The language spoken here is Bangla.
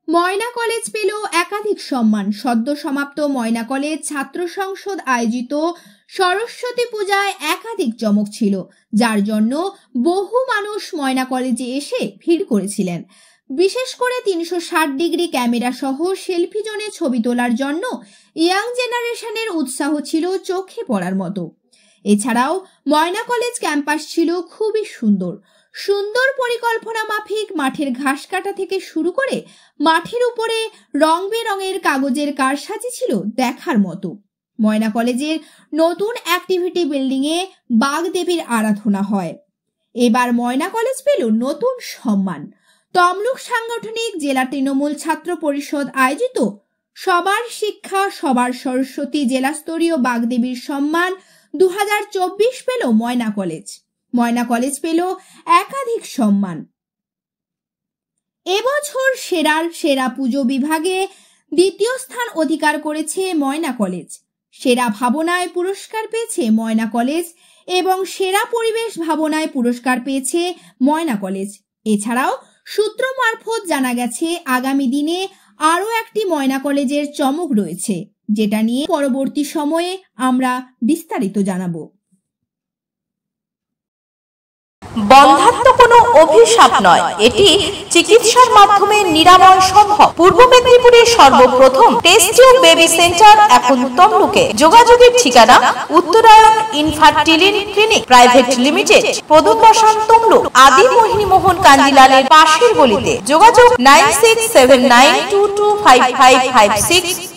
ময়না কলেজ পেল একাধিক সম্মান। সদ্য সমাপ্ত ময়না কলেজ ছাত্র সংসদ আয়োজিত সরস্বতী পূজায় একাধিক চমক ছিল, যার জন্য বহু মানুষ ময়না কলেজে এসে ভিড় করেছিলেন। বিশেষ করে 360 ডিগ্রি ক্যামেরা সহ সেলফি জোনে ছবি তোলার জন্য ইয়াং জেনারেশনের উৎসাহ ছিল চোখে পড়ার মতো। এছাড়াও ময়না কলেজ ক্যাম্পাস ছিল খুবই সুন্দর পরিকল্পনা মাফিক। মাঠের ঘাস কাটা থেকে শুরু করে মাঠের উপরে রং বেরঙের কাগজের কারসাজি ছিল দেখার মতো। ময়না কলেজের নতুন অ্যাক্টিভিটি বিল্ডিংয়ে বাগদেবীর আরাধনা হয়। এবার ময়না কলেজ পেল নতুন সম্মান। তমলুক সাংগঠনিক জেলা তৃণমূল ছাত্র পরিষদ আয়োজিত সবার শিক্ষা সবার সরস্বতী জেলাস্তরীয় বাগদেবীর সম্মান 2024 পেল ময়না কলেজ। ময়না কলেজ পেল একাধিক সম্মান। এবছর সেরা পুজো বিভাগে দ্বিতীয় স্থান অধিকার করেছে ময়না কলেজ। সেরা ভাবনায় পুরস্কার পেয়েছে ময়না কলেজ এবং সেরা পরিবেশ ভাবনায় পুরস্কার পেয়েছে ময়না কলেজ। এছাড়াও সূত্র মারফত জানা গেছে আগামী দিনে আরও একটি ময়না কলেজের চমক রয়েছে, যেটা নিয়ে পরবর্তী সময়ে আমরা বিস্তারিত জানাবো। বন্ধ্যাত্ব কোনো অভিশাপ নয়, এটি চিকিৎসার মাধ্যমে নিরাময় সম্ভব। পূর্ব মেদিনীপুরের সর্বপ্রথম টেস্ট টিউব বেবি সেন্টার এখন তমলুকে। যোগাযোগের ঠিকানা উত্তরায়ণ ইনফার্টিলিটি ক্লিনিক প্রাইভেট লিমিটেড, প্রদূত বসান তমলুক, আদি মোহিনী মোহন কাঞ্জিলালের পাশের গলিতে। যোগাযোগ 9679225556